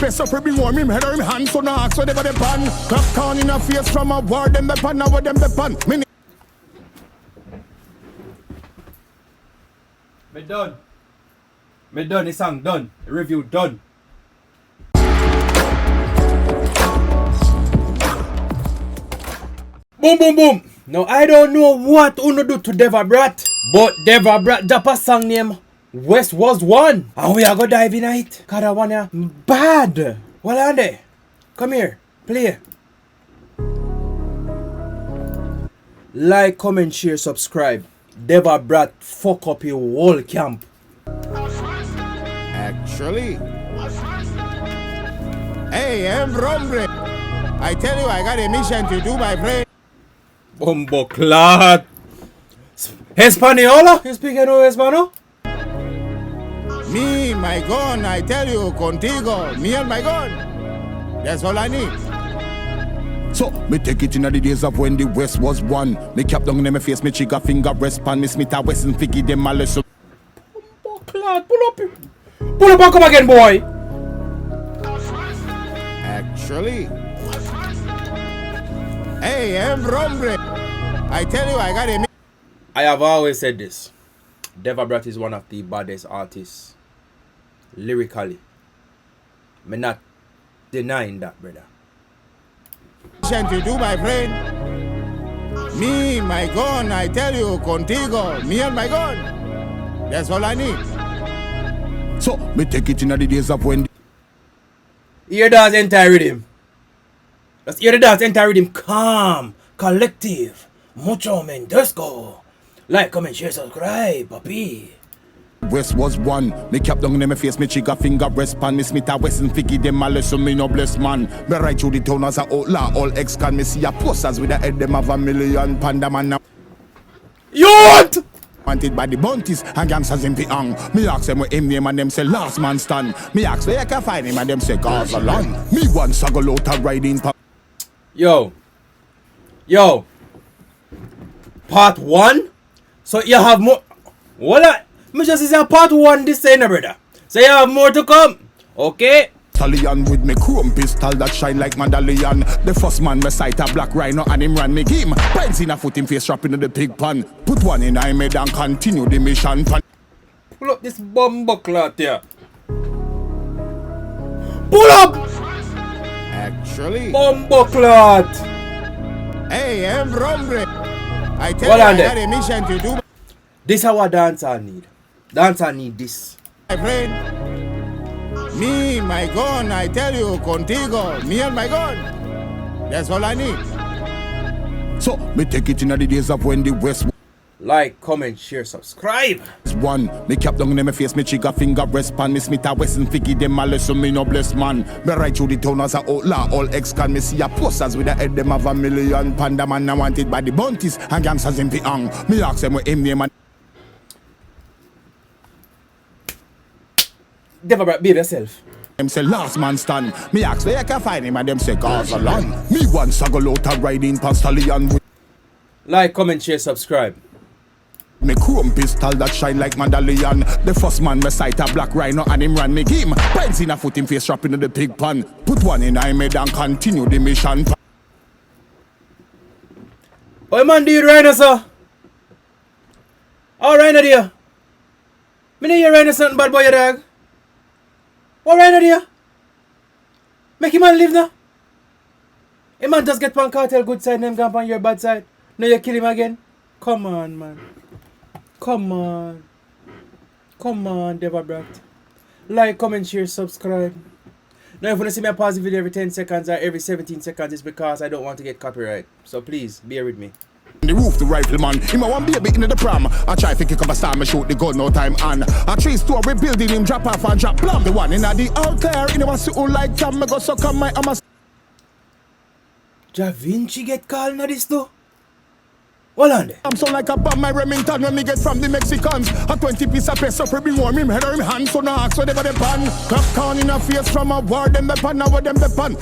Best up bring warm him head or him hand so knock so they got the pan. Clap down in a face from a war them the pan now them the pan. Me done. Me done, the song done. The review done. Boom, boom, boom. Now, I don't know what Uno do to Deva Bratt, but Deva Bratt drop a song name West Was One. And we are gonna dive in it. Cause I wanna bad. What are they? Come here. Play. Like, comment, share, subscribe. Deva Bratt fuck up your whole camp. Actually, hey, I'm Rombre. I tell you, I got a mission to do, my friend. Bombo clat. Española? You speak no Espanol? Me, my gun, I tell you, contigo. Me and my gun. That's all I need. So, me take it in the days of when the West was one. Me cap down in my face, me trigger finger rest pan. Me Smith a West and figgy them a lesson. Bombo clat, pull up. Pull up and come again, boy. Actually, hey, I'm Rombre. I tell you, I got a. I have always said this. Deva Bratt is one of the baddest artists. Lyrically. Me not denying that, brother. To do, my friend. Me, my gun, I tell you, contigo. Me and my gun. That's all I need. So, me take it in the days of when. Hear that entire rhythm. Let's hear that entire rhythm. Calm, collective, mucho mendesco. Like, comment, share, subscribe, papi. West was one. Me cap down in my face, me trigger finger rest pan. Me Smith a West and figgy them a lesson, me no bless man. Me right through the town as a outlaw, all ex can me see a posters with a head them have 1 million panda man now. Youth! Wanted by the bounties and gangsters in Piang. Me ask them where him name and them say last man stand. Me ask where I can find him and them say Gaza land. Me one saggle out a riding pa. Yo. Part 1? So you have more. What? Me just say part 1 this time, brother. So you have more to come. Okay? Stallion with me chrome pistol that shine like medallion. The first man me sight a black rhino and him ran me game. Pines in a foot him face strap into the pig pan. Put one in I made and continue the mission pan. Pull up this bumbo clot here. Pull up! Actually, Bumbo clot. hey, I'm Rombre. I tell Hold you, on I there. got a mission to do, This is our dancer need. Dancer need this. my friend. Me, my gun, I tell you, contigo. Me and my gun. That's all I need. So, me take it in the days of when the West Like, comment, share, subscribe. was one. Me cap down in my face, me trigger finger rest pan. Me Smith a West and figgy them a lesson, me no bless man. Me right through the town as a outlaw, all ex can me see a posters with a head them have 1 million panda man now wanted by the bounties and gangsters in Piang. Me ask them where him name and Deva Bratt, be yourself. them say last man stand. Me ask where I can find him and them say Gaza land. Me one saggle out a riding past stallion with Like, comment, share, subscribe. me chrome pistol that shine like medallion. The first man me sight a black rhino and him ran me game. Pines in a foot him face strap into the pig pan. Put one in I made and continue the mission. Oh man, do you rhino, sir? Oh, rhino dear. Me know you rhino something bad boy, your dog. What rhino dear? Make him man live now. A man just get pan cartel good side, them gone on your bad side. Now you kill him again. Come on, man. Come on. Come on, Deva Bratt. Like, comment, share, subscribe. Now, if you want to see me pause the video every 10 seconds or every 17 seconds, it's because I don't want to get copyright. So please, bear with me. The roof, the rifleman. Him a one baby in the pram. I try to kick up a star, me shoot the gun, no time on. A tree store, we building him, drop off and drop plumb. The one in the out there, in a suit like jam, me go suck on my amas. Da Vinci get called na this though? Hold on there. I'm so like a bomb, my Remington when me get from the Mexicans. A 20 piece of peso, bring warm him head or him hand, so no ask so they got the pan. Clap down in a face from a war, them the pan, now them the pan.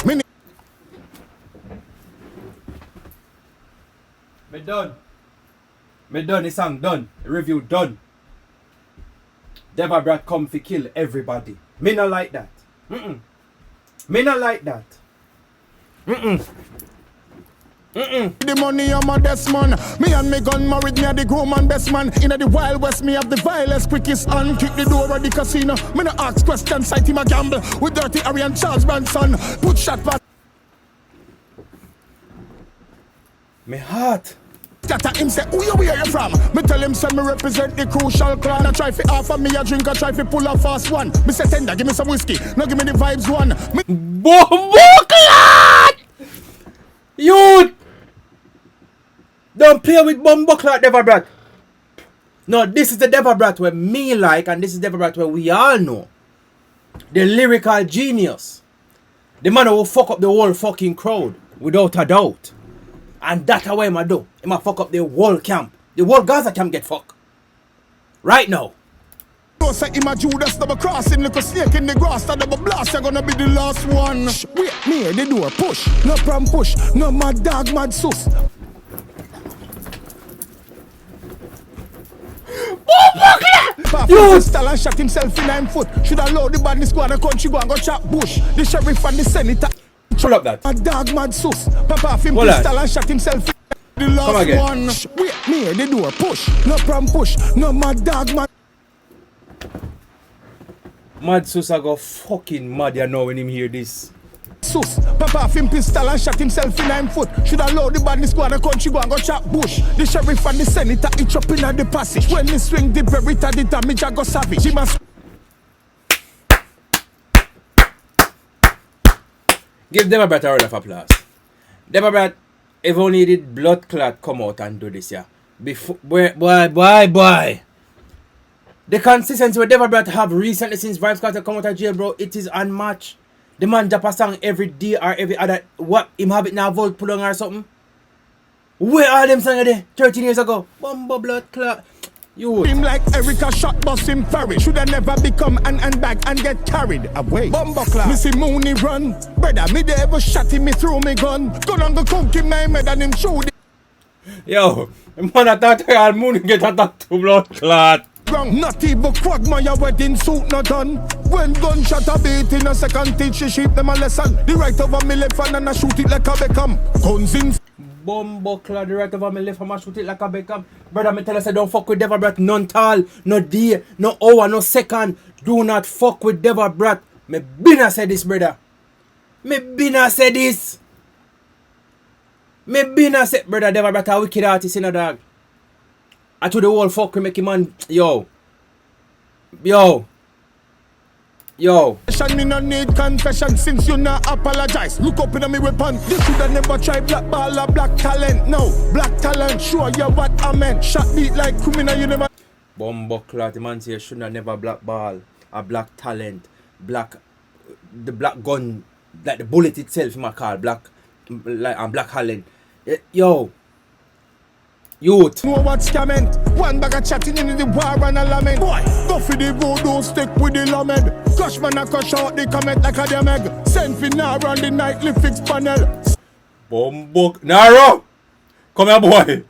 Me done. Me done, the song done. The review done. Deva Bratt come fi kill everybody. Me not like that. Me not like that. The money I'm a best man. Me and me gun married, me a the groom and best man. In the Wild West, me have the vilest, quickest hand. Kick the door of the casino. Me no ask questions, sight him a gamble. With Dirty Harry and Charles Branson. Put shot past. Me heart. Scatter him say, who you where you from? Me tell him say me represent the crucial clan. I try fi offer me a drink, I try fi pull a fast one. Me say tender, give me some whiskey. No give me the vibes one. Me Bumbleclad! Youth! Don't play with Bumbleclad, Deva Bratt. No, this is the Deva Bratt where me like, and this is Deva Bratt where we all know. The lyrical genius. The man who will fuck up the whole fucking crowd, without a doubt. And that's how I do. He might fuck up the whole camp. The whole Gaza camp get fucked. Right now. Don't say him a Judas double crossing, like a snake in the grass. That double blast, you're gonna be the last one. Wait, me the door, push. No pram push. No mad dog, mad sus. You style and shot himself in 9 foot. Should have load the badness go on the country go and go chop bush. The sheriff and the senator. Pull up that. Mad dog, mad sus. Papa him pistol and shot himself in the last one. Wait, me the door, push. No pram push. No mad dog, mad. Mad sus I go fucking mad you know when him hear this. Sus, Papa him pistol and shot himself in 9 foot. Should have load the badness go on the country go and go chop bush. The sheriff and the senator each up in the passage. When he swing the berita, the damage I go savage. He must give Deva Bratt a round of applause. Deva Bratt, if only did blood clot come out and do this, yeah. Before, boy. The consistency with Deva Bratt have recently since VYBZ KARTEL come out of jail, bro, it is unmatched. The man drop a song every day or every other. What, him have it now vote pull on or something? Where are them songs there 13 years ago? Bumbo blood clot. You him like Erica shot bust him ferry. Should have never become an handbag and get carried away. Bumbo clock. Missy Mooney run. Brother, me they ever shot him, me throw me gun. Gun on the coke him name head and him show the. Yo, man I thought all Mooney get attacked to blood clot. Wrong, not even quagmire wedding suit not done. When gunshot a beat in a second teach she sheep them a lesson. The right over me left hand and I shoot it like a Beckham. Guns in Bumbo clad the right over me left and shoot it like a Beckham. Brother, me tell us I don't fuck with Deva Bratt none tall, no day, no hour, no second. Do not fuck with Deva Bratt. Me binna say this, brother. Me binna say this. Me binna say, brother, Deva Bratt a wicked artist in a dog. I told the whole fuck we make him man. Yo. Me no need confession since you not apologize. Look up in me weapon. This should have never try black ball or black talent. No, black talent, show you what I meant. Shot beat like criminal, you never. Bumbo clot, the man say you should have never black ball or black talent. The black gun, like the bullet itself, my call black, like and black talent. Yo. Youth. Know what's coming? One bag of chatting in the war and a lament. Boy, go for the voodoo stick with the lamed. Crush man a crush out the comment like a damn egg. Send for now on the nightly fix panel. Bumbo Naro! Come here, boy.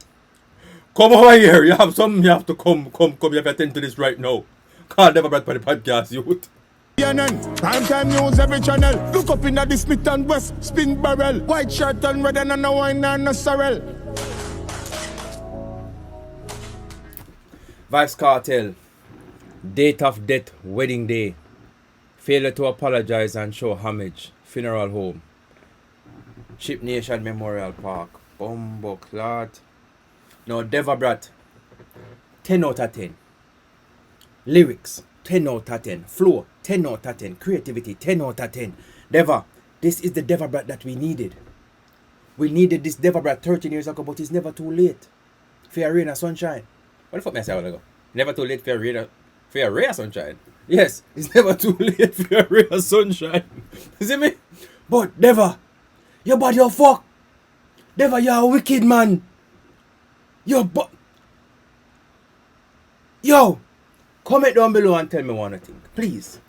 Come over here. You have something you have to come. You have to attend to this right now. Can't never break by the podcast, youth. CNN, prime time news every channel. Look up in the Smith and West spin barrel. White shirt and red and a wine and a sorrel. VYBZ KARTEL. Date of death, wedding day. Failure to apologize and show homage. Funeral home. Ship Nation Memorial Park. Bumbo clot. Now Deva Bratt. 10 out of 10. Lyrics. 10 out of 10. Flow. 10 out of 10. Creativity. 10 out of 10. Deva. This is the Deva Bratt that we needed. We needed this Deva Bratt 13 years ago, but it's never too late. Fair rain and sunshine. What the fuck me I say a while ago? Never too late for a ray of sunshine. Yes, it's never too late for a ray of sunshine. You see me? But Deva, your body your fuck. Deva, you're a wicked man. Yo, comment down below and tell me what you think. Please.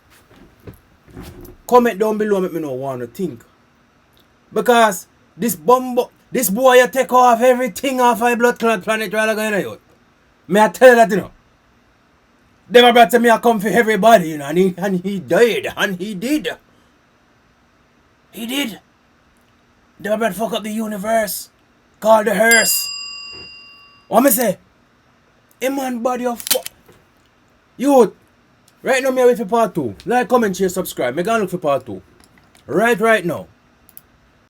Comment down below and let me know what you think. Because this boy you take off everything off a blood clot planet while ago, you know. May I tell you that, you know? Deva Bratt said me I come for everybody, you know, and he died, and he did. He did. Deva Bratt fuck up the universe. Call the hearse. What me say? A man body of fuck. Youth. Right now me wait for part 2. Like, comment, share, subscribe. Me gonna look for part 2. Right now.